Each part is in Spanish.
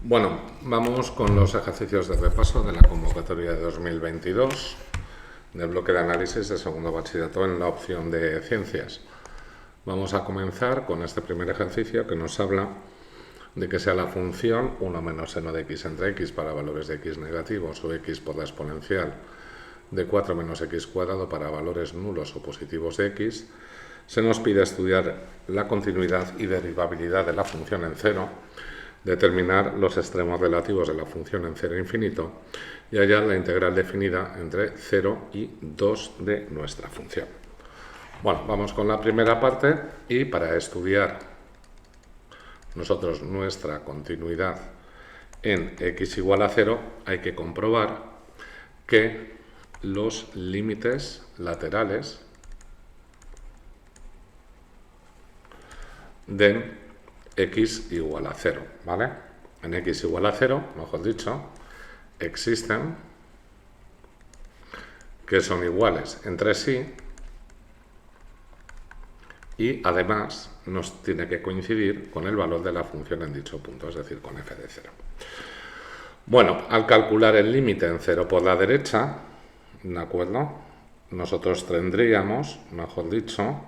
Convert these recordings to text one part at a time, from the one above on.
Bueno, vamos con los ejercicios de repaso de la convocatoria de 2022 del bloque de análisis de segundo bachillerato en la opción de ciencias. Vamos a comenzar con este primer ejercicio que nos habla de que sea la función 1 menos seno de x entre x para valores de x negativos o x por la exponencial de 4 menos x cuadrado para valores nulos o positivos de x. Se nos pide estudiar la continuidad y derivabilidad de la función en cero, determinar los extremos relativos de la función en cero infinito y hallar la integral definida entre 0 y 2 de nuestra función. Bueno, vamos con la primera parte y para estudiar nosotros nuestra continuidad en x igual a 0 hay que comprobar que los límites laterales den x igual a 0, ¿vale? En x igual a 0, mejor dicho, existen que son iguales entre sí y además nos tiene que coincidir con el valor de la función en dicho punto, es decir, con f de 0. Bueno, al calcular el límite en 0 por la derecha, ¿de acuerdo? Nosotros tendríamos, mejor dicho,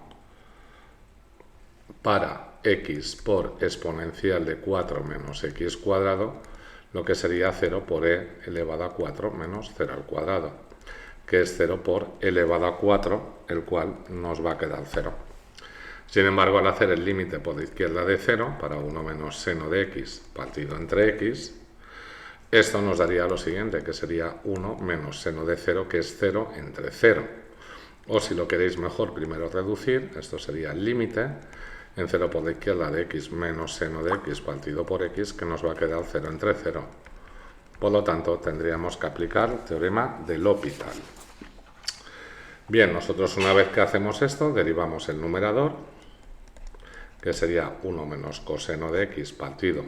para x por exponencial de 4 menos x cuadrado, lo que sería 0 por e elevado a 4 menos 0 al cuadrado, que es 0 por elevado a 4, el cual nos va a quedar 0. Sin embargo, al hacer el límite por la izquierda de 0, para 1 menos seno de x partido entre x, esto nos daría lo siguiente, que sería 1 menos seno de 0, que es 0 entre 0. O si lo queréis mejor, primero reducir, esto sería el límite en 0 por la izquierda de x menos seno de x partido por x, que nos va a quedar 0 entre 0. Por lo tanto, tendríamos que aplicar el teorema de L'Hopital. Bien, nosotros una vez que hacemos esto, derivamos el numerador, que sería 1 menos coseno de x partido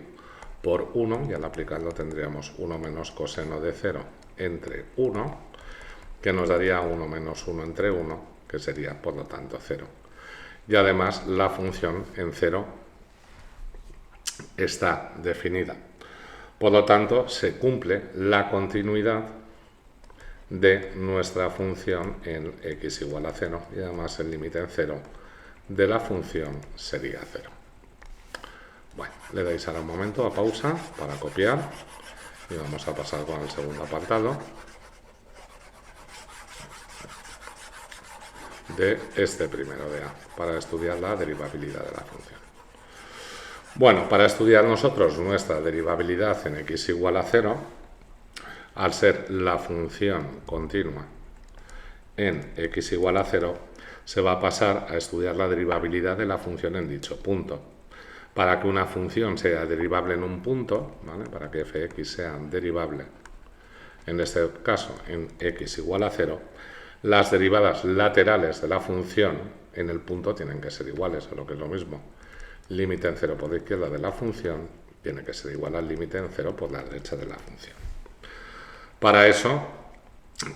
por 1, y al aplicarlo tendríamos 1 menos coseno de 0 entre 1, que nos daría 1 menos 1 entre 1, que sería, por lo tanto, 0. Y además la función en 0 está definida. Por lo tanto, se cumple la continuidad de nuestra función en x igual a 0 y además el límite en 0 de la función sería 0. Bueno, le dais ahora un momento a pausa para copiar y vamos a pasar con el segundo apartado de este primero de A, para estudiar la derivabilidad de la función. Bueno, para estudiar nosotros nuestra derivabilidad en x igual a 0, al ser la función continua en x igual a 0, se va a pasar a estudiar la derivabilidad de la función en dicho punto. Para que una función sea derivable en un punto, ¿vale? Para que fx sea derivable, en este caso en x igual a 0, las derivadas laterales de la función en el punto tienen que ser iguales, o lo que es lo mismo, límite en 0 por la izquierda de la función tiene que ser igual al límite en 0 por la derecha de la función. Para eso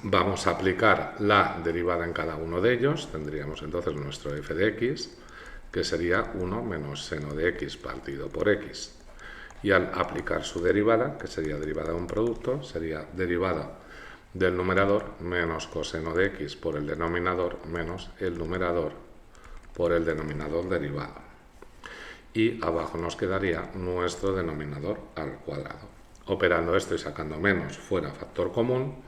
vamos a aplicar la derivada en cada uno de ellos, tendríamos entonces nuestro f de x, que sería 1 menos seno de x partido por x. Y al aplicar su derivada, que sería derivada de un producto, sería derivada del numerador menos coseno de x por el denominador menos el numerador por el denominador derivado. Y abajo nos quedaría nuestro denominador al cuadrado. Operando esto y sacando menos fuera factor común,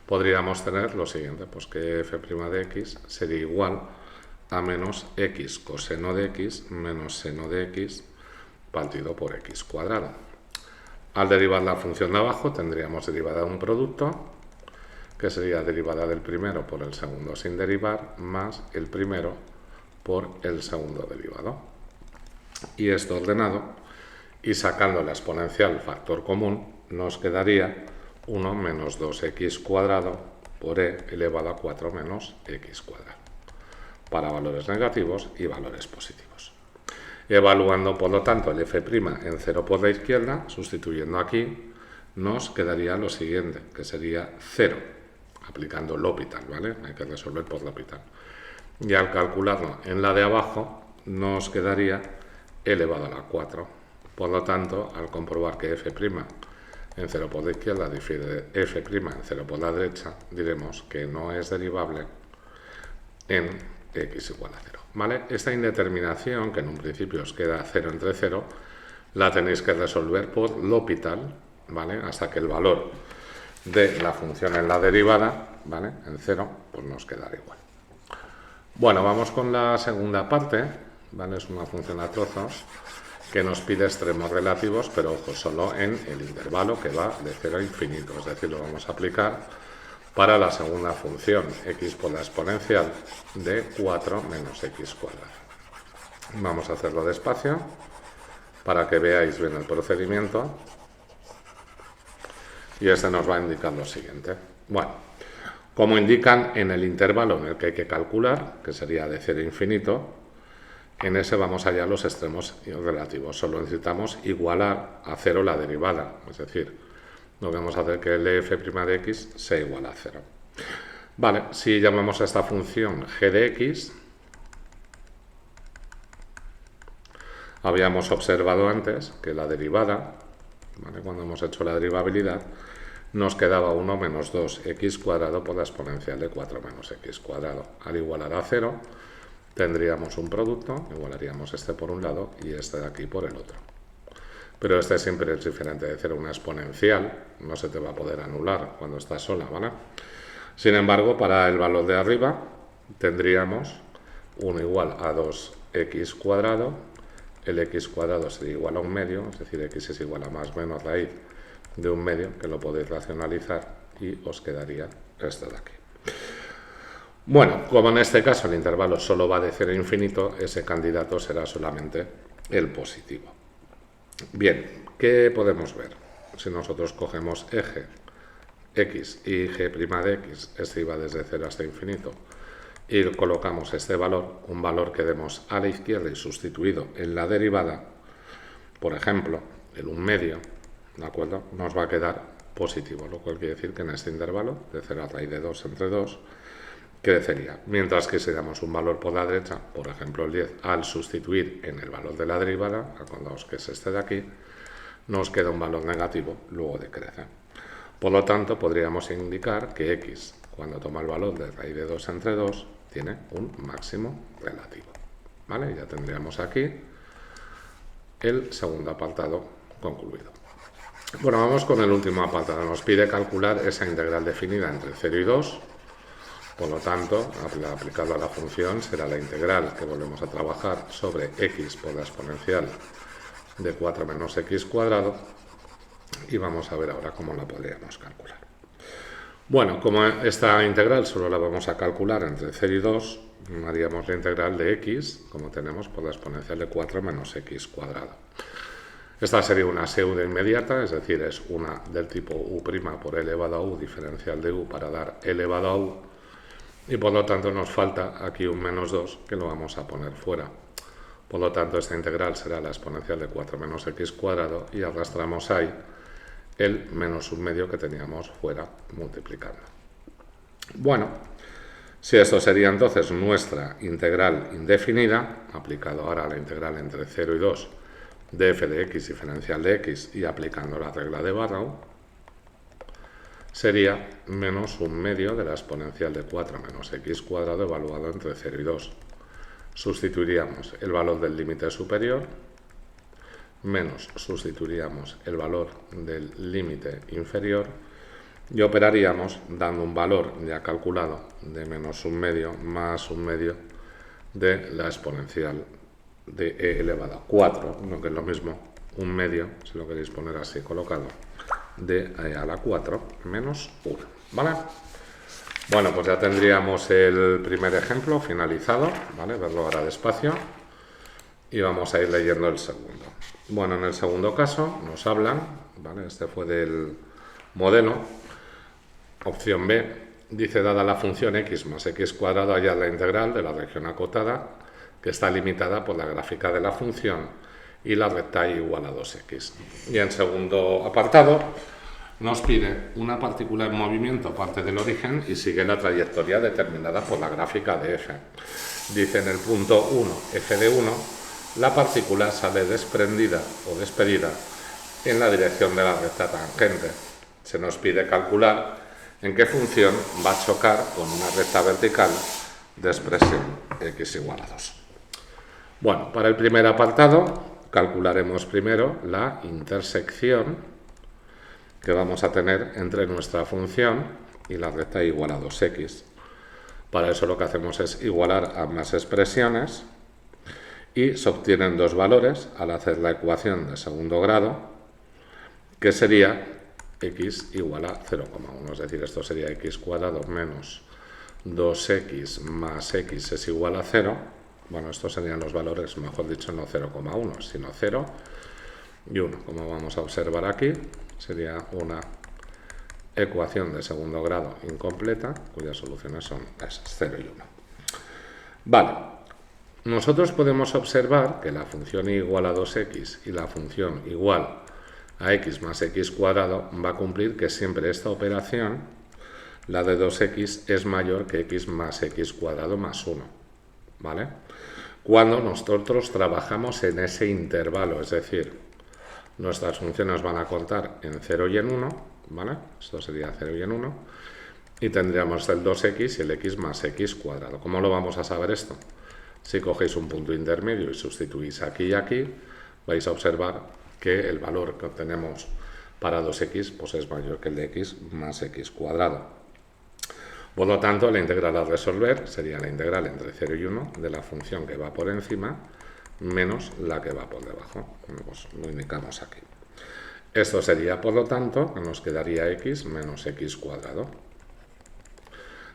podríamos tener lo siguiente, pues que f' de x sería igual a menos x coseno de x menos seno de x partido por x cuadrado. Al derivar la función de abajo tendríamos derivada de un producto, que sería derivada del primero por el segundo sin derivar, más el primero por el segundo derivado. Y esto ordenado, y sacando la exponencial factor común, nos quedaría 1 menos 2x cuadrado por e elevado a 4 menos x cuadrado, para valores negativos y valores positivos. Evaluando, por lo tanto, el f' en 0 por la izquierda, sustituyendo aquí, nos quedaría lo siguiente, que sería 0, aplicando L'Hopital, ¿vale? Hay que resolver por L'Hopital. Y al calcularlo en la de abajo, nos quedaría elevado a la 4 Por lo tanto, al comprobar que f' en 0 por la izquierda difiere de f' en 0 por la derecha, diremos que no es derivable en x igual a 0. ¿Vale? Esta indeterminación, que en un principio os queda 0 entre 0, la tenéis que resolver por L'Hopital, ¿vale? Hasta que el valor de la función en la derivada, ¿vale?, en 0, pues nos quedará igual. Bueno, vamos con la segunda parte, ¿vale? Es una función a trozos que nos pide extremos relativos, pero ojo, solo en el intervalo que va de 0 a infinito, es decir, lo vamos a aplicar para la segunda función, x por la exponencial de 4 menos x cuadrado. Vamos a hacerlo despacio para que veáis bien el procedimiento. Y este nos va a indicar lo siguiente. Bueno, como indican en el intervalo en el que hay que calcular, que sería de 0 a infinito, en ese vamos a hallar los extremos relativos. Solo necesitamos igualar a 0 la derivada, es decir, lo que vamos a hacer que el f' de x sea igual a 0. Vale, si llamamos a esta función g de x, habíamos observado antes que la derivada, ¿vale?, cuando hemos hecho la derivabilidad, nos quedaba 1 menos 2x cuadrado por la exponencial de 4 menos x cuadrado. Al igualar a 0, tendríamos un producto, igualaríamos este por un lado y este de aquí por el otro. Pero este siempre es diferente de 0, una exponencial, no se te va a poder anular cuando estás sola, ¿vale? Sin embargo, para el valor de arriba, tendríamos 1 igual a 2x cuadrado, el x cuadrado sería igual a 1 medio, es decir, x es igual a más menos raíz de 1 medio, que lo podéis racionalizar y os quedaría esto de aquí. Bueno, como en este caso el intervalo solo va de 0 a infinito, ese candidato será solamente el positivo. Bien, ¿qué podemos ver? Si nosotros cogemos eje x y g' de x, este iba desde 0 hasta infinito, y colocamos este valor, un valor que demos a la izquierda y sustituido en la derivada, por ejemplo, el 1 medio, ¿de acuerdo?, nos va a quedar positivo, lo cual quiere decir que en este intervalo, de 0 a raíz de 2 entre 2, crecería. Mientras que si damos un valor por la derecha, por ejemplo el 10, al sustituir en el valor de la derivada, acordaos que es este de aquí, nos queda un valor negativo, luego decrece. Por lo tanto, podríamos indicar que x, cuando toma el valor de raíz de 2 entre 2, tiene un máximo relativo. ¿Vale? Ya tendríamos aquí el segundo apartado concluido. Bueno, vamos con el último apartado. Nos pide calcular esa integral definida entre 0 y 2. Por lo tanto, aplicado a la función, será la integral que volvemos a trabajar sobre x por la exponencial de 4 menos x cuadrado. Y vamos a ver ahora cómo la podríamos calcular. Bueno, como esta integral solo la vamos a calcular entre 0 y 2, haríamos la integral de x, como tenemos, por la exponencial de 4 menos x cuadrado. Esta sería una pseudo inmediata, es decir, es una del tipo u' por e elevado a u, diferencial de u para dar e elevado a u, y por lo tanto nos falta aquí un menos 2 que lo vamos a poner fuera. Por lo tanto, esta integral será la exponencial de 4 menos x cuadrado y arrastramos ahí el menos 1 medio que teníamos fuera multiplicando. Bueno, si esto sería entonces nuestra integral indefinida, aplicado ahora a la integral entre 0 y 2 de f de x diferencial de x y aplicando la regla de Barrow, sería menos 1 medio de la exponencial de 4 menos x cuadrado evaluado entre 0 y 2. Sustituiríamos el valor del límite superior, menos sustituiríamos el valor del límite inferior y operaríamos dando un valor ya calculado de menos 1 medio más 1 medio de la exponencial de e elevado a 4, lo que es lo mismo 1 medio, si lo queréis poner así colocado, de e a la 4 menos 1, ¿vale? Bueno, pues ya tendríamos el primer ejemplo finalizado, ¿vale? Verlo ahora despacio y vamos a ir leyendo el segundo. Bueno, en el segundo caso nos hablan, ¿vale? Este fue del modelo, opción B, dice, dada la función x más x cuadrado, hallar la integral de la región acotada, que está limitada por la gráfica de la función y la recta y igual a 2x. Y en segundo apartado nos pide una partícula en movimiento parte del origen y sigue la trayectoria determinada por la gráfica de f. Dice en el punto 1, f de 1, la partícula sale desprendida o despedida en la dirección de la recta tangente. Se nos pide calcular en qué función va a chocar con una recta vertical de expresión x igual a 2. Bueno, para el primer apartado calcularemos primero la intersección que vamos a tener entre nuestra función y la recta igual a 2x. Para eso lo que hacemos es igualar ambas expresiones y se obtienen dos valores al hacer la ecuación de segundo grado, que sería x igual a 0,1, es decir, esto sería x cuadrado menos 2x más x es igual a 0. Bueno, estos serían los valores, mejor dicho, no 0,1, sino 0 y 1. Como vamos a observar aquí, sería una ecuación de segundo grado incompleta, cuyas soluciones son esas, 0 y 1. Vale. Nosotros podemos observar que la función igual a 2x y la función igual a x más x cuadrado va a cumplir que siempre esta operación, la de 2x, es mayor que x más x cuadrado más 1, ¿vale? Cuando nosotros trabajamos en ese intervalo, es decir, nuestras funciones van a contar en 0 y en 1, ¿vale? Esto sería 0 y en 1, y tendríamos el 2x y el x más x cuadrado. ¿Cómo lo vamos a saber esto? Si cogéis un punto intermedio y sustituís aquí y aquí, vais a observar que el valor que obtenemos para 2x pues es mayor que el de x más x cuadrado. Por lo tanto, la integral a resolver sería la integral entre 0 y 1 de la función que va por encima menos la que va por debajo. Pues lo indicamos aquí. Esto sería, por lo tanto, que nos quedaría x menos x cuadrado.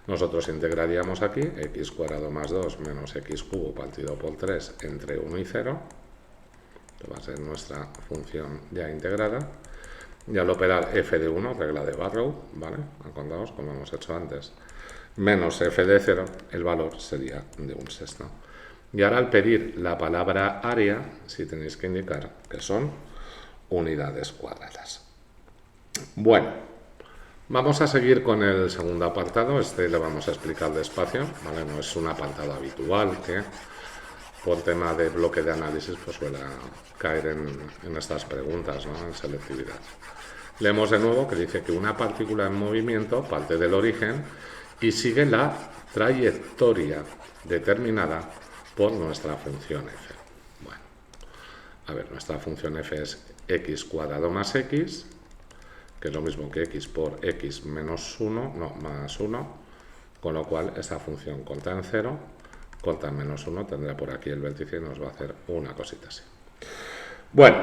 Nosotros integraríamos aquí x cuadrado más 2 menos x cubo partido por 3 entre 1 y 0. Esto va a ser nuestra función ya integrada. Y al operar f de 1, regla de Barrow, ¿vale? Acordaos, como hemos hecho antes, menos f de 0, el valor sería de 1/6. Y ahora al pedir la palabra área, sí tenéis que indicar que son unidades cuadradas. Bueno. Vamos a seguir con el segundo apartado, este le vamos a explicar despacio, ¿vale? No es un apartado habitual que por tema de bloque de análisis pues suele caer en estas preguntas, ¿no? En selectividad. Leemos de nuevo que dice que una partícula en movimiento parte del origen y sigue la trayectoria determinada por nuestra función f. Bueno, a ver, nuestra función f es x cuadrado más x, que es lo mismo que x por x menos 1, no, más 1, con lo cual esta función corta en 0, corta en menos 1, tendrá por aquí el vértice y nos va a hacer una cosita así. Bueno,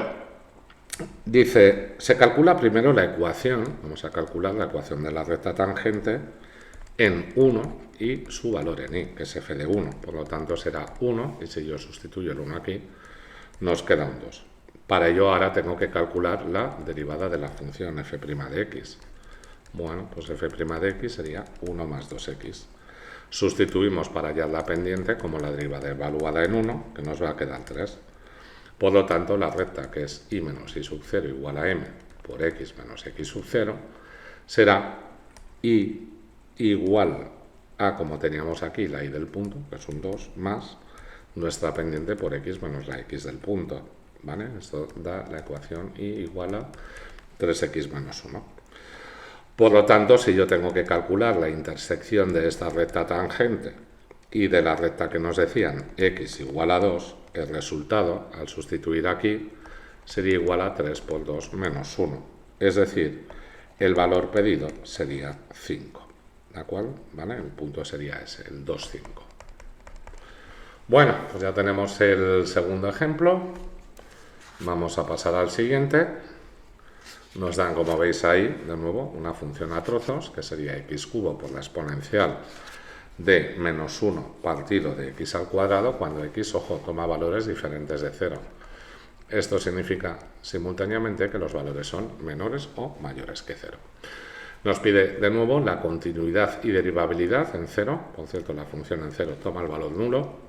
dice, se calcula primero la ecuación, vamos a calcular la ecuación de la recta tangente en 1 y su valor en y, que es f de 1, por lo tanto será 1, y si yo sustituyo el 1 aquí, nos queda un 2. Para ello ahora tengo que calcular la derivada de la función f' de x. Bueno, pues f' de x sería 1 más 2x. Sustituimos para hallar la pendiente como la derivada evaluada en 1, que nos va a quedar 3. Por lo tanto, la recta que es y menos y sub 0 igual a m por x menos x sub 0 será y igual a, como teníamos aquí, la y del punto, que es un 2, más nuestra pendiente por x menos la x del punto. ¿Vale? Esto da la ecuación y igual a 3x menos 1. Por lo tanto, si yo tengo que calcular la intersección de esta recta tangente y de la recta que nos decían x igual a 2, el resultado, al sustituir aquí, sería igual a 3 por 2 menos 1. Es decir, el valor pedido sería 5. ¿De acuerdo? ¿Vale? El punto sería ese, el 2, 5. Bueno, pues ya tenemos el segundo ejemplo. Vamos a pasar al siguiente. Nos dan, como veis ahí, de nuevo, una función a trozos, que sería x cubo por la exponencial de menos 1 partido de x al cuadrado, cuando x, ojo, toma valores diferentes de 0. Esto significa simultáneamente que los valores son menores o mayores que 0. Nos pide de nuevo la continuidad y derivabilidad en 0. Por cierto, la función en 0 toma el valor nulo.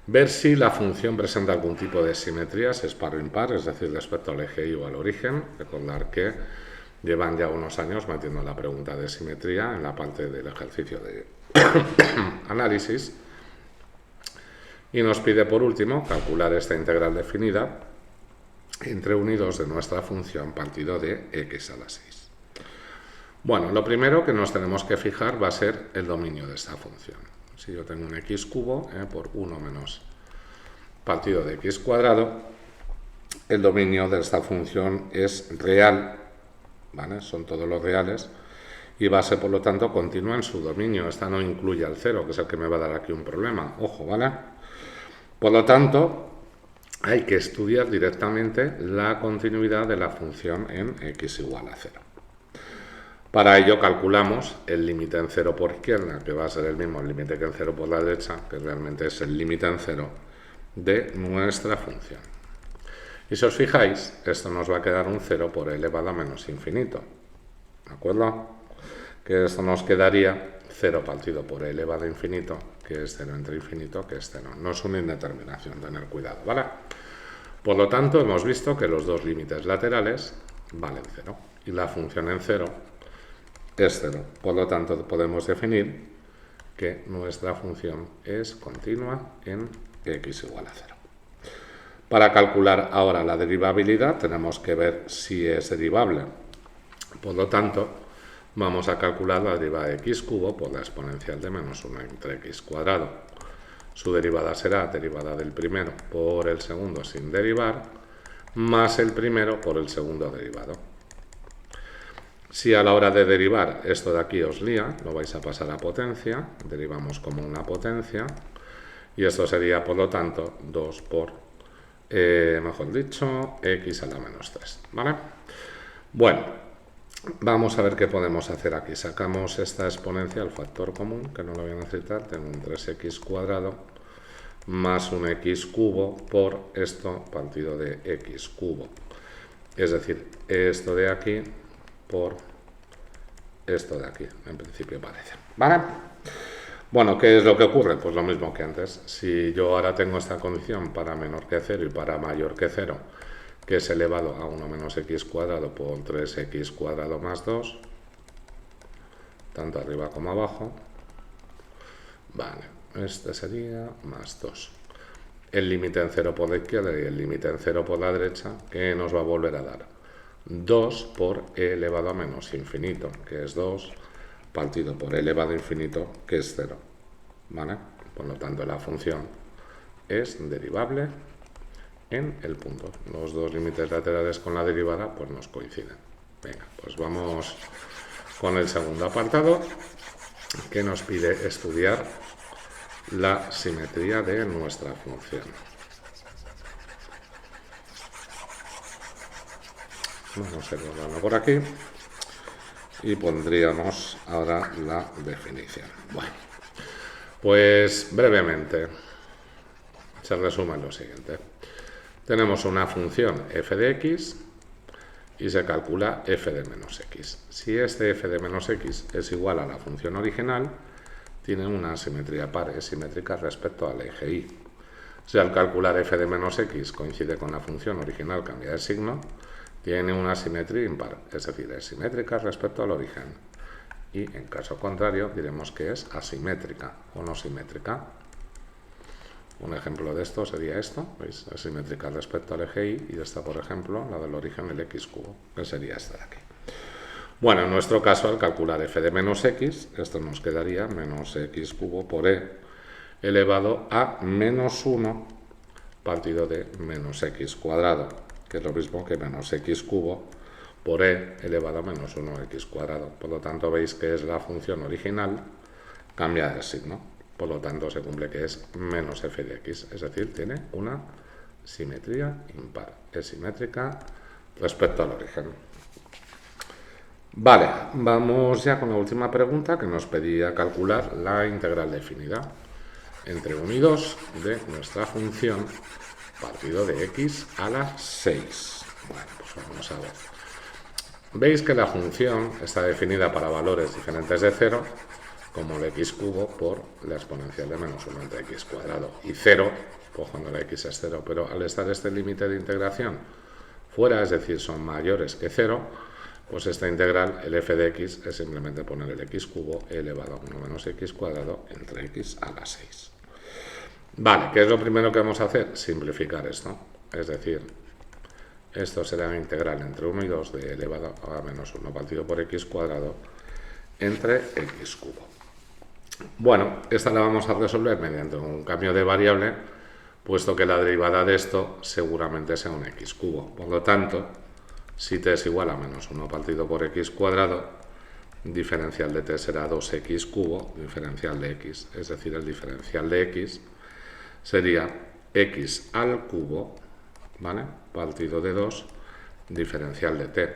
Ver si la función presenta algún tipo de simetría, si es par o impar, es decir, respecto al eje y o al origen. Recordar que llevan ya unos años metiendo la pregunta de simetría en la parte del ejercicio de análisis. Y nos pide por último calcular esta integral definida entre 1 y 2 de nuestra función partido de x a la 6. Bueno, lo primero que nos tenemos que fijar va a ser el dominio de esta función. Si yo tengo un x cubo por 1 menos partido de x cuadrado, el dominio de esta función es real, ¿vale? Son todos los reales, y va a ser, por lo tanto, continua en su dominio. Esta no incluye al 0, que es el que me va a dar aquí un problema. Ojo, ¿vale? Por lo tanto, hay que estudiar directamente la continuidad de la función en x igual a 0. Para ello calculamos el límite en 0 por izquierda, que va a ser el mismo límite que en 0 por la derecha, que realmente es el límite en 0 de nuestra función. Y si os fijáis, esto nos va a quedar un 0 por e elevado a menos infinito. ¿De acuerdo? Que esto nos quedaría 0 partido por e elevado a infinito, que es 0 entre infinito, que es 0. No es una indeterminación, tener cuidado, ¿vale? Por lo tanto, hemos visto que los dos límites laterales valen 0. Y la función en 0 es 0. Por lo tanto, podemos definir que nuestra función es continua en x igual a 0. Para calcular ahora la derivabilidad tenemos que ver si es derivable. Por lo tanto, vamos a calcular la derivada de x cubo por la exponencial de menos 1 entre x cuadrado. Su derivada será derivada del primero por el segundo sin derivar, más el primero por el segundo derivado. Si a la hora de derivar esto de aquí os lía, lo vais a pasar a potencia, derivamos como una potencia, y esto sería, por lo tanto, 2 por, mejor dicho, x a la menos 3, ¿vale? Bueno, vamos a ver qué podemos hacer aquí. Sacamos esta exponencia, el factor común, que no lo voy a necesitar, tengo un 3x cuadrado más un x cubo por esto partido de x cubo. Es decir, esto de aquí por esto de aquí, en principio parece, ¿vale? Bueno, ¿qué es lo que ocurre? Pues lo mismo que antes. Si yo ahora tengo esta condición para menor que 0 y para mayor que 0, que es elevado a 1 menos x cuadrado por 3x cuadrado más 2, tanto arriba como abajo, vale, este sería más 2. El límite en 0 por la izquierda y el límite en 0 por la derecha, ¿qué nos va a volver a dar? 2 por e elevado a menos infinito, que es 2, partido por e elevado a infinito, que es 0, ¿vale? Por lo tanto, la función es derivable en el punto. Los dos límites laterales con la derivada pues nos coinciden. Venga, pues vamos con el segundo apartado, que nos pide estudiar la simetría de nuestra función. Vamos a guardarlo por aquí y pondríamos ahora la definición. Bueno, pues brevemente se resume lo siguiente. Tenemos una función f de x y se calcula f de menos x. Si este f de menos x es igual a la función original, tiene una simetría par, es simétrica respecto al eje y. Si al calcular f de menos x coincide con la función original, cambia de signo, tiene una simetría impar, es decir, es simétrica respecto al origen. Y en caso contrario, diremos que es asimétrica o no simétrica. Un ejemplo de esto sería esto, ¿veis? Es simétrica respecto al eje y esta, por ejemplo, la del origen, el x cubo, que sería esta de aquí. Bueno, en nuestro caso, al calcular f de menos x, esto nos quedaría menos x cubo por e elevado a menos 1 partido de menos x cuadrado, que es lo mismo que menos x cubo por e elevado a menos 1x cuadrado. Por lo tanto, veis que es la función original, cambia de signo. Por lo tanto, se cumple que es menos f de x, es decir, tiene una simetría impar. Es simétrica respecto al origen. Vale, vamos ya con la última pregunta, que nos pedía calcular la integral definida entre 1 y 2 de nuestra función partido de x a la 6. Bueno, pues vamos a ver. Veis que la función está definida para valores diferentes de 0, como el x cubo por la exponencial de menos 1 entre x cuadrado. Y 0, pues cuando la x es 0, pero al estar este límite de integración fuera, es decir, son mayores que 0, pues esta integral, el f de x, es simplemente poner el x cubo elevado a 1 menos x cuadrado entre x a la 6. Vale, ¿qué es lo primero que vamos a hacer? Simplificar esto. Es decir, esto será una integral entre 1 y 2 de elevado a menos 1 partido por x cuadrado entre x cubo. Bueno, esta la vamos a resolver mediante un cambio de variable, puesto que la derivada de esto seguramente sea un x cubo. Por lo tanto, si t es igual a menos 1 partido por x cuadrado, diferencial de t será 2x cubo, diferencial de x, es decir, el diferencial de x sería x al cubo, ¿vale? Partido de 2, diferencial de t.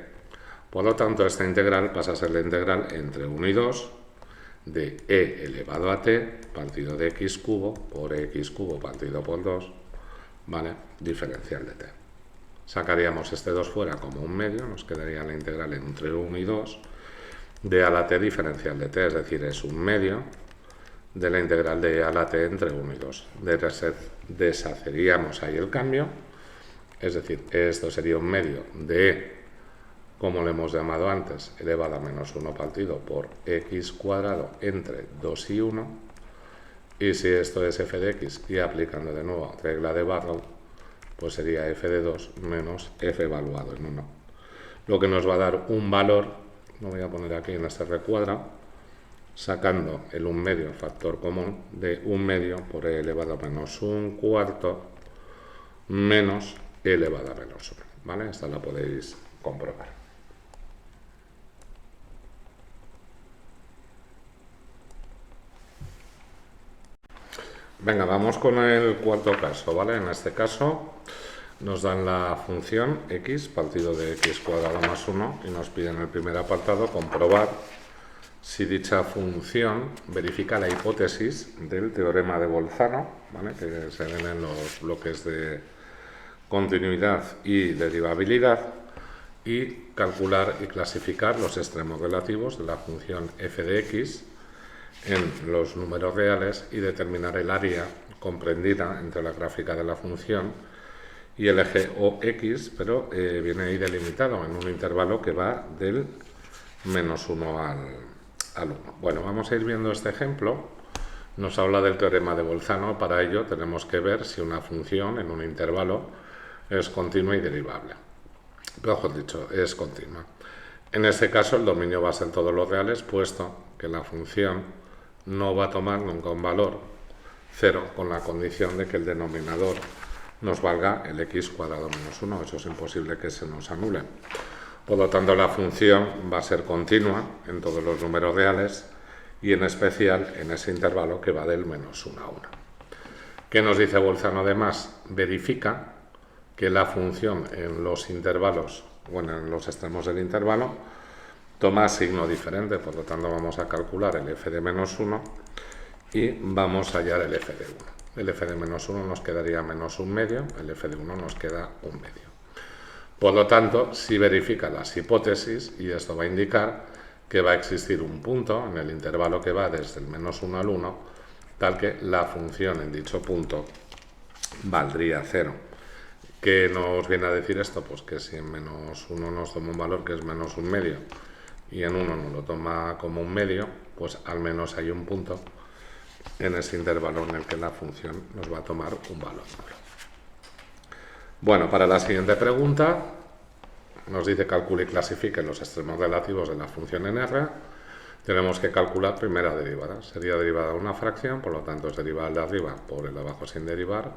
Por lo tanto, esta integral pasa a ser la integral entre 1 y 2 de e elevado a t partido de x cubo por x cubo partido por 2, ¿vale? Diferencial de t. Sacaríamos este 2 fuera como un medio, nos quedaría la integral entre 1 y 2 de a la t diferencial de t, es decir, es un medio de la integral de e a la t entre 1 y 2. Deshaceríamos ahí el cambio, es decir, esto sería un medio de e, como lo hemos llamado antes, elevado a menos 1 partido por x cuadrado entre 2 y 1, y si esto es f de x, y aplicando de nuevo regla de Barrow, pues sería f de 2 menos f evaluado en 1, lo que nos va a dar un valor, lo voy a poner aquí en este recuadro, sacando el 1 medio, factor común, de 1 medio por e elevado a menos 1 cuarto menos e elevado a menos 1, ¿vale? Esta la podéis comprobar. Venga, vamos con el cuarto caso, ¿vale? En este caso nos dan la función x partido de x cuadrado más 1 y nos piden en el primer apartado comprobar si dicha función verifica la hipótesis del teorema de Bolzano, ¿vale? Que se ven en los bloques de continuidad y derivabilidad, y calcular y clasificar los extremos relativos de la función f de x en los números reales y determinar el área comprendida entre la gráfica de la función y el eje OX, pero viene ahí delimitado en un intervalo que va del menos 1 al 1. Bueno, vamos a ir viendo este ejemplo. Nos habla del teorema de Bolzano. Para ello tenemos que ver si una función en un intervalo es continua y derivable. Mejor dicho, es continua. En este caso el dominio va a ser todos los reales, puesto que la función no va a tomar nunca un valor 0, con la condición de que el denominador nos valga el x cuadrado menos 1. Eso es imposible que se nos anule. Por lo tanto, la función va a ser continua en todos los números reales y en especial en ese intervalo que va del menos 1 a 1. ¿Qué nos dice Bolzano además? Verifica que la función en los intervalos, bueno, en los extremos del intervalo, toma signo diferente. Por lo tanto, vamos a calcular el f de menos 1 y vamos a hallar el f de 1. El f de menos 1 nos quedaría menos 1 medio, el f de 1 nos queda 1 medio. Por lo tanto, si verifica las hipótesis, y esto va a indicar que va a existir un punto en el intervalo que va desde el menos 1 al 1, tal que la función en dicho punto valdría 0. ¿Qué nos viene a decir esto? Pues que si en menos 1 nos toma un valor que es menos 1 medio y en 1 nos lo toma como 1 medio, pues al menos hay un punto en ese intervalo en el que la función nos va a tomar un valor nulo. Bueno, para la siguiente pregunta nos dice calcule y clasifique los extremos relativos de la función en R. Tenemos que calcular primera derivada. Sería derivada de una fracción, por lo tanto es derivada el de arriba por el de abajo sin derivar,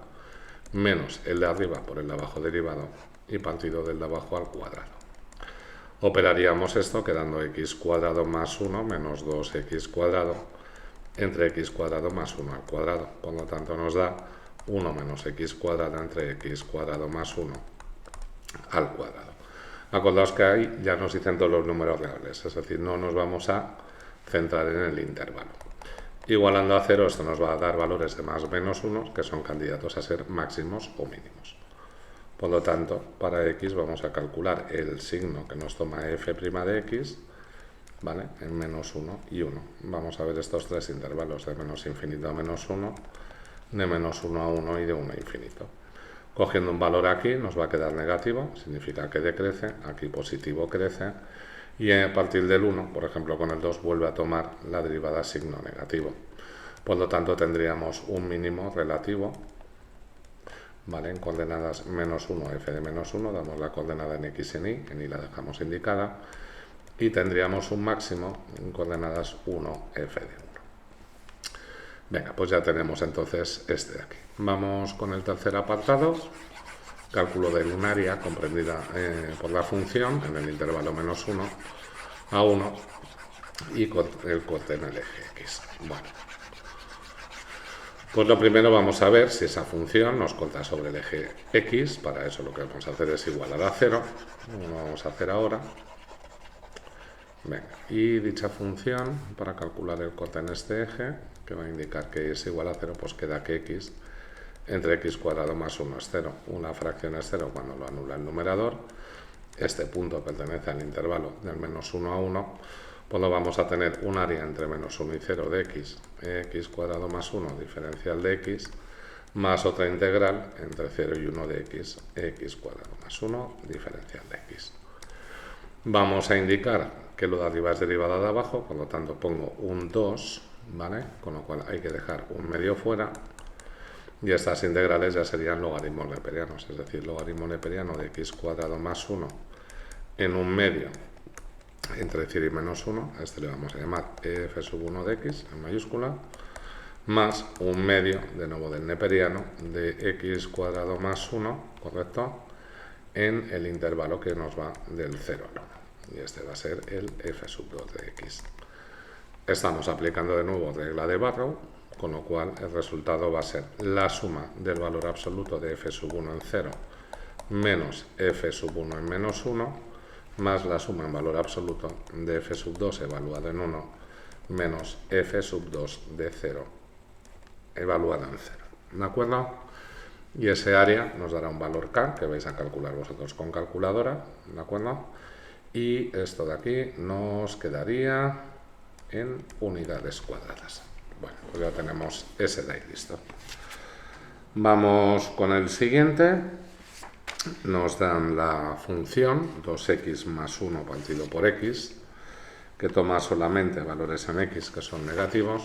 menos el de arriba por el de abajo derivado y partido del de abajo al cuadrado. Operaríamos esto quedando x cuadrado más 1 menos 2x cuadrado entre x cuadrado más 1 al cuadrado. Por lo tanto nos da 1 menos x cuadrado entre x cuadrado más 1 al cuadrado. Acordaos que ahí ya nos dicen todos los números reales, es decir, no nos vamos a centrar en el intervalo. Igualando a 0, esto nos va a dar valores de más o menos 1, que son candidatos a ser máximos o mínimos. Por lo tanto, para x vamos a calcular el signo que nos toma f' de x, ¿vale? En menos 1 y 1. Vamos a ver estos tres intervalos, de menos infinito a menos 1, de menos 1 a 1 y de 1 a infinito. Cogiendo un valor aquí nos va a quedar negativo, significa que decrece, aquí positivo crece, y a partir del 1, por ejemplo con el 2, vuelve a tomar la derivada signo negativo. Por lo tanto, tendríamos un mínimo relativo, ¿vale? En coordenadas menos 1, f de menos 1, damos la coordenada en x y en y la dejamos indicada, y tendríamos un máximo en coordenadas 1, f de 1. Venga, pues ya tenemos entonces este de aquí. Vamos con el tercer apartado, cálculo de un área comprendida por la función en el intervalo menos 1 a 1 y con el corte en el eje x. Bueno, pues lo primero vamos a ver si esa función nos corta sobre el eje x. Para eso lo que vamos a hacer es igualar a 0. Lo vamos a hacer ahora. Venga, y dicha función, para calcular el corte en este eje, que va a indicar que es igual a 0, pues queda que x entre x cuadrado más 1 es 0. Una fracción es 0 cuando lo anula el numerador. Este punto pertenece al intervalo del menos 1 a 1. Pues lo vamos a tener un área entre menos 1 y 0 de x cuadrado más 1 diferencial de x, más otra integral entre 0 y 1 de x cuadrado más 1 diferencial de x. Vamos a indicar que lo de arriba es derivada de abajo, por lo tanto pongo un 2, ¿vale? Con lo cual hay que dejar un medio fuera, y estas integrales ya serían logaritmos neperianos, es decir, logaritmo neperiano de x cuadrado más 1 en un medio entre 0 y menos 1, a este le vamos a llamar f sub 1 de x en mayúscula, más un medio, de nuevo del neperiano, de x cuadrado más 1, ¿correcto?, en el intervalo que nos va del 0 al 1. Y este va a ser el f sub 2 de x. Estamos aplicando de nuevo regla de Barrow, con lo cual el resultado va a ser la suma del valor absoluto de f sub 1 en 0 menos f sub 1 en menos 1, más la suma en valor absoluto de f sub 2 evaluada en 1 menos f sub 2 de 0 evaluada en 0. ¿De acuerdo? Y ese área nos dará un valor k que vais a calcular vosotros con calculadora. ¿De acuerdo? Y esto de aquí nos quedaría en unidades cuadradas. Bueno, pues ya tenemos ese de ahí listo. Vamos con el siguiente. Nos dan la función 2x más 1 partido por x, que toma solamente valores en x que son negativos,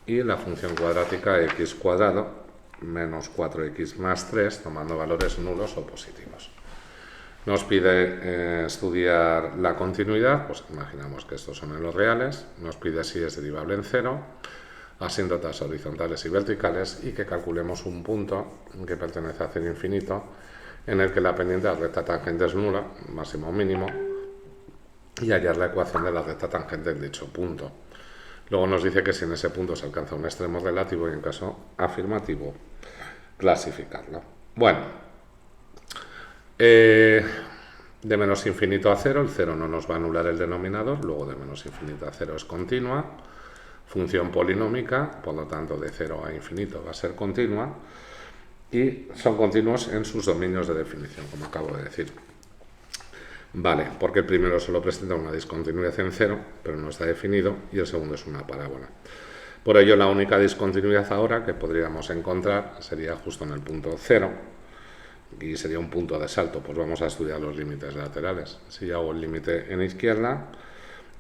y la función cuadrática x cuadrado menos 4x más 3, tomando valores nulos o positivos. Nos pide estudiar la continuidad, pues imaginamos que estos son en los reales, nos pide si es derivable en 0, asíntotas horizontales y verticales, y que calculemos un punto que pertenece a 0 infinito, en el que la pendiente de la recta tangente es nula, máximo o mínimo, y hallar la ecuación de la recta tangente en dicho punto. Luego nos dice que si en ese punto se alcanza un extremo relativo y en caso afirmativo, clasificarlo. Bueno, de menos infinito a 0, el 0 no nos va a anular el denominador, luego de menos infinito a 0 es continua, función polinómica, por lo tanto de 0 a infinito va a ser continua, y son continuos en sus dominios de definición, como acabo de decir. Vale, porque el primero solo presenta una discontinuidad en 0, pero no está definido, y el segundo es una parábola. Por ello, la única discontinuidad ahora que podríamos encontrar sería justo en el punto 0, y sería un punto de salto. Pues vamos a estudiar los límites laterales. Si hago el límite en izquierda,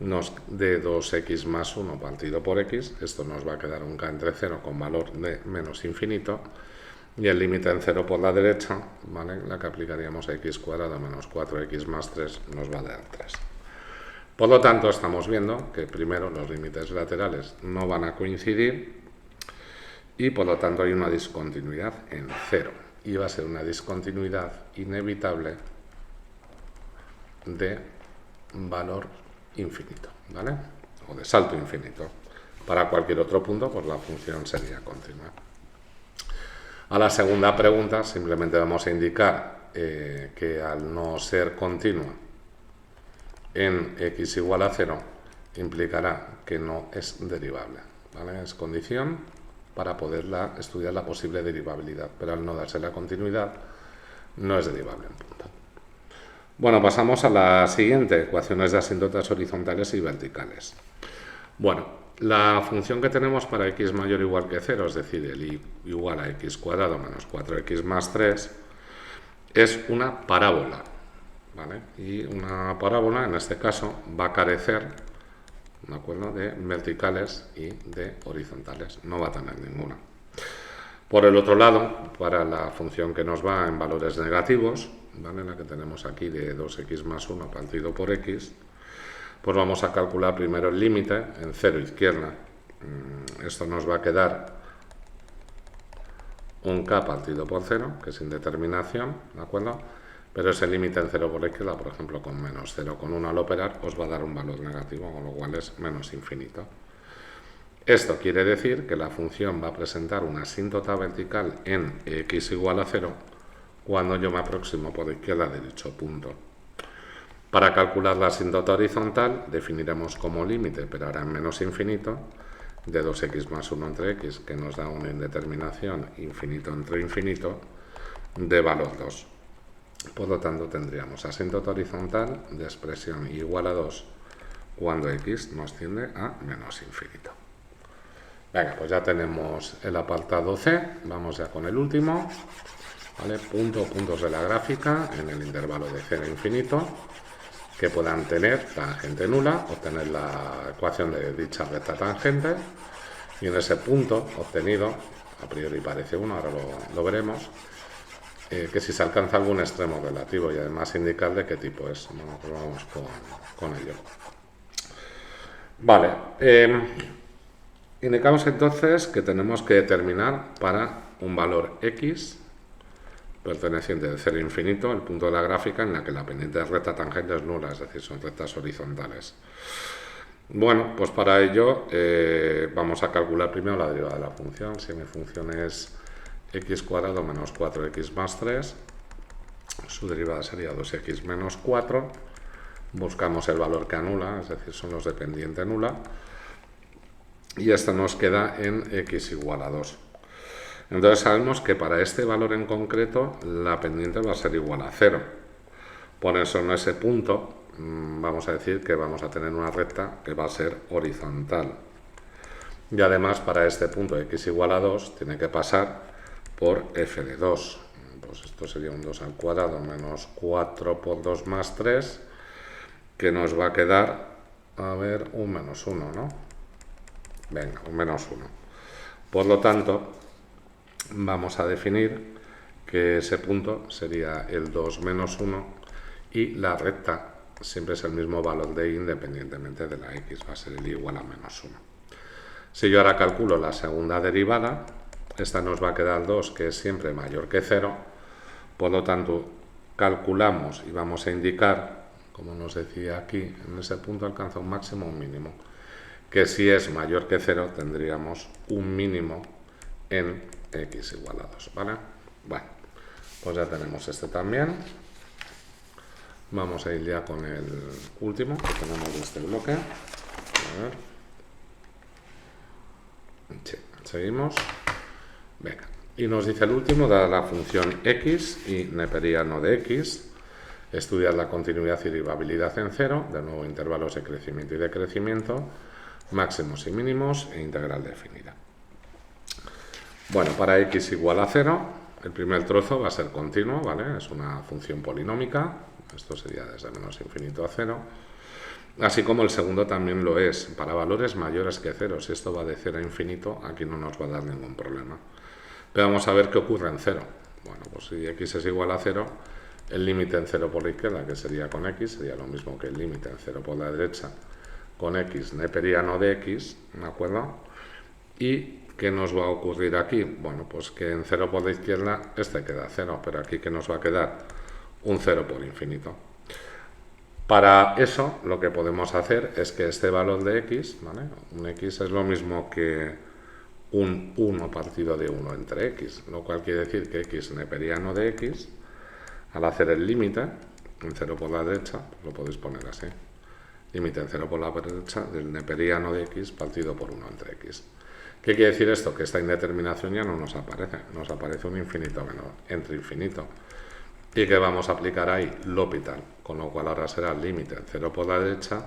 nos de 2x más 1 partido por x, esto nos va a quedar un k entre 0 con valor de menos infinito, y el límite en 0 por la derecha, ¿vale?, la que aplicaríamos a x cuadrado menos 4x más 3 nos va a dar 3. Por lo tanto, estamos viendo que primero los límites laterales no van a coincidir y por lo tanto hay una discontinuidad en 0. Y va a ser una discontinuidad inevitable de valor infinito, ¿vale?, o de salto infinito. Para cualquier otro punto, pues la función sería continua. A la segunda pregunta simplemente vamos a indicar que al no ser continua en x igual a 0 implicará que no es derivable, ¿vale? Es condición para poder estudiar la posible derivabilidad, pero al no darse la continuidad no es derivable en punto. Bueno, pasamos a la siguiente, ecuaciones de asíntotas horizontales y verticales. Bueno, la función que tenemos para x mayor o igual que 0, es decir, el y igual a x cuadrado menos 4x más 3, es una parábola, ¿vale? Y una parábola, en este caso, va a carecer ¿de acuerdo? De verticales y de horizontales. No va a tener ninguna. Por el otro lado, para la función que nos va en valores negativos, ¿vale? La que tenemos aquí de 2x más 1 partido por x, pues vamos a calcular primero el límite en 0 izquierda. Esto nos va a quedar un k partido por 0, que es indeterminación, ¿de acuerdo? Pero ese límite en 0 por izquierda, por ejemplo, con menos 0 con 1 al operar, os va a dar un valor negativo, con lo cual es menos infinito. Esto quiere decir que la función va a presentar una asíntota vertical en x igual a 0 cuando yo me aproximo por izquierda de dicho punto. Para calcular la asíntota horizontal definiremos como límite, pero ahora en menos infinito, de 2x más 1 entre x, que nos da una indeterminación infinito entre infinito de valor 2. Por lo tanto, tendríamos asíntota horizontal de expresión igual a 2 cuando x nos tiende a menos infinito. Venga, pues ya tenemos el apartado C, vamos ya con el último, ¿vale? Puntos de la gráfica en el intervalo de 0 a infinito, que puedan tener tangente nula, obtener la ecuación de dicha recta tangente, y en ese punto obtenido, a priori parece 1, ahora lo veremos, que si se alcanza algún extremo relativo y además indicar de qué tipo es. Bueno, pues vamos con ello. Vale, indicamos entonces que tenemos que determinar para un valor x perteneciente de 0 a infinito el punto de la gráfica en la que la pendiente de recta tangente es nula, es decir, son rectas horizontales. Bueno, pues para ello vamos a calcular primero la derivada de la función. Si mi función es x cuadrado menos 4x más 3, su derivada sería 2x menos 4. Buscamos el valor que anula, es decir, son los de pendiente nula, y esto nos queda en x igual a 2. Entonces sabemos que para este valor en concreto la pendiente va a ser igual a 0. Por eso en ese punto vamos a decir que vamos a tener una recta que va a ser horizontal. Y además para este punto x igual a 2 tiene que pasar por f de 2. Pues esto sería un 2 al cuadrado menos 4 por 2 más 3, que nos va a quedar, a ver, un menos 1, ¿no? Venga, un menos 1. Por lo tanto, vamos a definir que ese punto sería el 2 menos 1 y la recta siempre es el mismo valor de y independientemente de la x, va a ser el y igual a menos 1. Si yo ahora calculo la segunda derivada, esta nos va a quedar 2, que es siempre mayor que 0, por lo tanto calculamos y vamos a indicar, como nos decía aquí, en ese punto alcanza un máximo o un mínimo, que si es mayor que 0 tendríamos un mínimo en x igual a 2, ¿vale? Bueno, pues ya tenemos este también. Vamos a ir ya con el último que tenemos de este bloque. A ver. Sí, seguimos. Venga. Y nos dice el último, dada la función x y neperiano de x, estudiar la continuidad y derivabilidad en 0, de nuevo intervalos de crecimiento y decrecimiento, máximos y mínimos e integral definida. Bueno, para x igual a 0, el primer trozo va a ser continuo, ¿vale? Es una función polinómica, esto sería desde menos infinito a 0, así como el segundo también lo es, para valores mayores que 0, si esto va de 0 a infinito, aquí no nos va a dar ningún problema. Pero vamos a ver qué ocurre en 0. Bueno, pues si x es igual a 0, el límite en 0 por la izquierda, que sería con x, sería lo mismo que el límite en 0 por la derecha con x neperiano de x, ¿de acuerdo? ¿Y qué nos va a ocurrir aquí? Bueno, pues que en 0 por la izquierda este queda 0, pero aquí ¿qué nos va a quedar? Un 0 por infinito. Para eso lo que podemos hacer es que este valor de x, ¿vale? Un x es lo mismo que un 1 partido de 1 entre x, lo cual quiere decir que x neperiano de x, al hacer el límite en 0 por la derecha, pues lo podéis poner así, límite en 0 por la derecha del neperiano de x partido por 1 entre x. ¿Qué quiere decir esto? Que esta indeterminación ya no nos aparece un infinito menor entre infinito. ¿Y que vamos a aplicar ahí? L'Hopital, con lo cual ahora será el límite en 0 por la derecha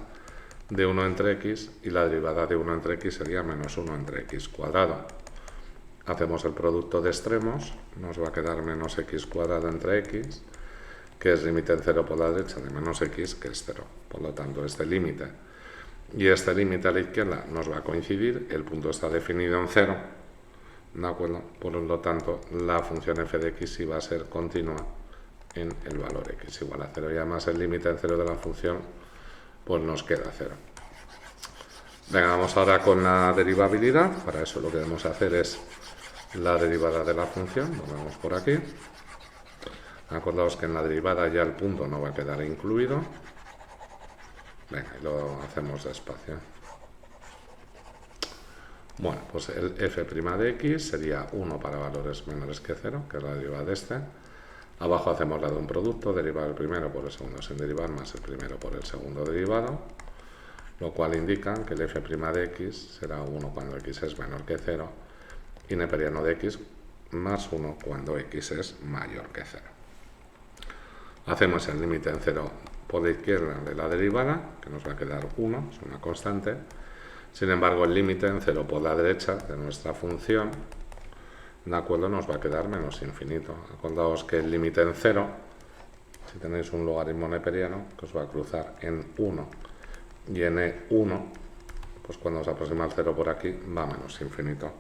de 1 entre x, y la derivada de 1 entre x sería menos 1 entre x cuadrado. Hacemos el producto de extremos, nos va a quedar menos x cuadrado entre x, que es límite en 0 por la derecha de menos x, que es 0. Por lo tanto, este límite y este límite a la izquierda nos va a coincidir, el punto está definido en 0, ¿de acuerdo? Por lo tanto, la función f de x sí va a ser continua en el valor x igual a 0, y además el límite en 0 de la función pues nos queda 0. Venga, vamos ahora con la derivabilidad. Para eso lo que debemos hacer es la derivada de la función, lo vemos por aquí. Acordaos que en la derivada ya el punto no va a quedar incluido. Venga, y lo hacemos despacio. Bueno, pues el f' de x sería 1 para valores menores que 0, que es la derivada de este. Abajo hacemos la de un producto, derivar el primero por el segundo sin derivar, más el primero por el segundo derivado, lo cual indica que el f' de x será 1 cuando x es menor que 0 y neperiano de x más 1 cuando x es mayor que 0. Hacemos el límite en 0 por la izquierda de la derivada, que nos va a quedar 1, es una constante. Sin embargo, el límite en 0 por la derecha de nuestra función, ¿de acuerdo?, nos va a quedar menos infinito. Acordaos que el límite en 0, si tenéis un logaritmo neperiano, que os va a cruzar en 1 y en E1, pues cuando os aproxima al 0 por aquí, va a menos infinito.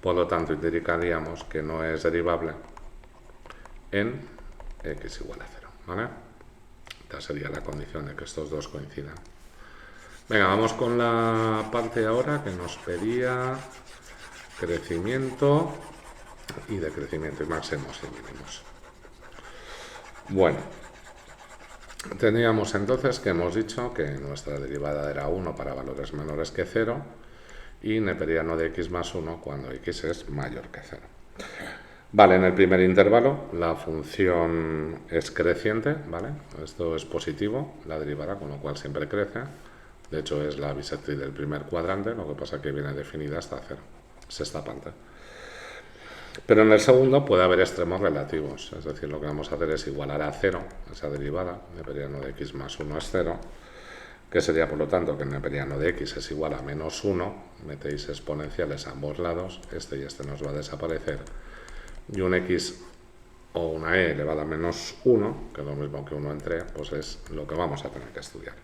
Por lo tanto, indicaríamos que no es derivable en x igual a 0, ¿vale? Esta sería la condición de que estos dos coincidan. Venga, vamos con la parte ahora que nos pedía crecimiento y decrecimiento, y máximos y mínimos. Bueno, teníamos entonces que hemos dicho que nuestra derivada era 1 para valores menores que 0 y neperiano de x más 1 cuando x es mayor que 0. Vale, en el primer intervalo la función es creciente, ¿vale? Esto es positivo, la derivada, con lo cual siempre crece. De hecho, es la bisectriz del primer cuadrante, lo que pasa es que viene definida hasta 0, es esta parte. Pero en el segundo puede haber extremos relativos, es decir, lo que vamos a hacer es igualar a 0 esa derivada, neperiano de x más 1 es 0, que sería por lo tanto que el neperiano de x es igual a menos 1, metéis exponenciales a ambos lados, este y este nos va a desaparecer, y un x o una e elevada a menos 1, que es lo mismo que 1 entre e, pues es lo que vamos a tener que estudiar.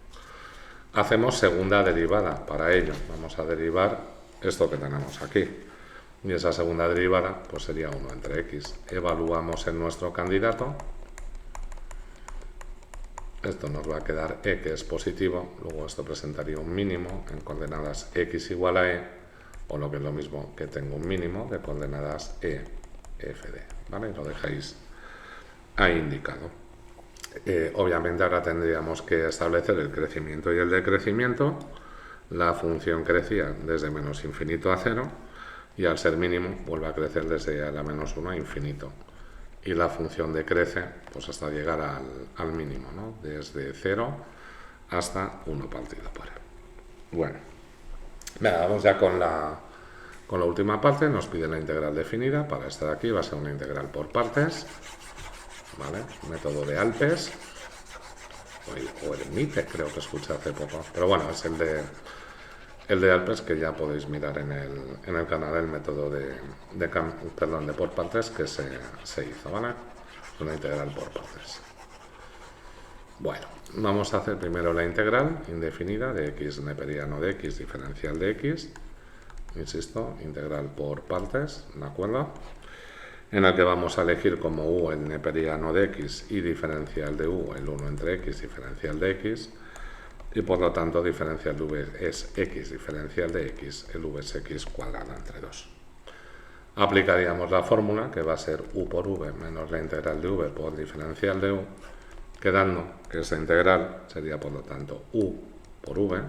Hacemos segunda derivada. Para ello vamos a derivar esto que tenemos aquí. Y esa segunda derivada pues sería 1 entre x. Evaluamos en nuestro candidato. Esto nos va a quedar e, que es positivo. Luego esto presentaría un mínimo en coordenadas x igual a e. O lo que es lo mismo, que tengo un mínimo de coordenadas e, f, d. ¿Vale? Y lo dejáis ahí indicado. Obviamente ahora tendríamos que establecer el crecimiento y el decrecimiento. La función crecía desde menos infinito a 0 y al ser mínimo vuelve a crecer desde a la menos 1 a infinito. Y la función decrece pues hasta llegar al mínimo, ¿no? Desde 0 hasta 1 partido por e. Bueno, venga, vamos ya con la última parte. Nos pide la integral definida. Para estar aquí va a ser una integral por partes. ¿Vale? Método de Alpes o Ermite, creo que escuché hace poco, pero bueno, es el de Alpes, que ya podéis mirar en el canal, el método de por partes que se hizo, ¿vale? Una integral por partes. Bueno, vamos a hacer primero la integral indefinida de x neperiano de x diferencial de x, insisto, integral por partes, ¿de acuerdo?, en el que vamos a elegir como u el neperiano de x y diferencial de u el 1 entre x diferencial de x, y por lo tanto diferencial de v es x diferencial de x, el v es x cuadrado entre 2. Aplicaríamos la fórmula, que va a ser u por v menos la integral de v por diferencial de u, quedando que esa integral sería por lo tanto u por v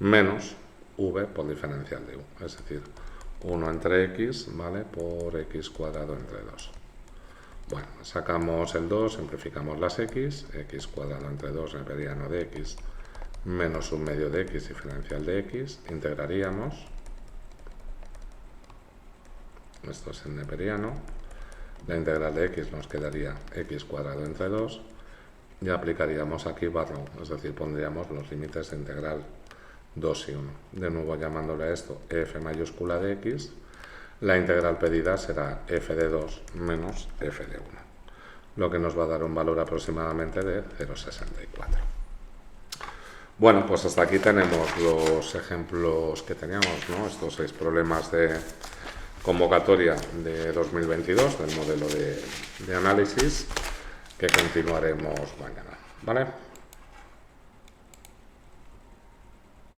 menos v por diferencial de u, es decir, 1 entre x, ¿vale?, por x cuadrado entre 2. Bueno, sacamos el 2, simplificamos las x cuadrado entre 2 neperiano de x menos un medio de x diferencial de x, integraríamos, esto es el neperiano, la integral de x nos quedaría x cuadrado entre 2 y aplicaríamos aquí barra, es decir, pondríamos los límites de integral 2 y 1. De nuevo llamándole a esto f mayúscula de x, la integral pedida será f de 2 menos f de 1, lo que nos va a dar un valor aproximadamente de 0,64. Bueno, pues hasta aquí tenemos los ejemplos que teníamos, ¿no? Estos 6 problemas de convocatoria de 2022 del modelo de análisis que continuaremos mañana, ¿vale?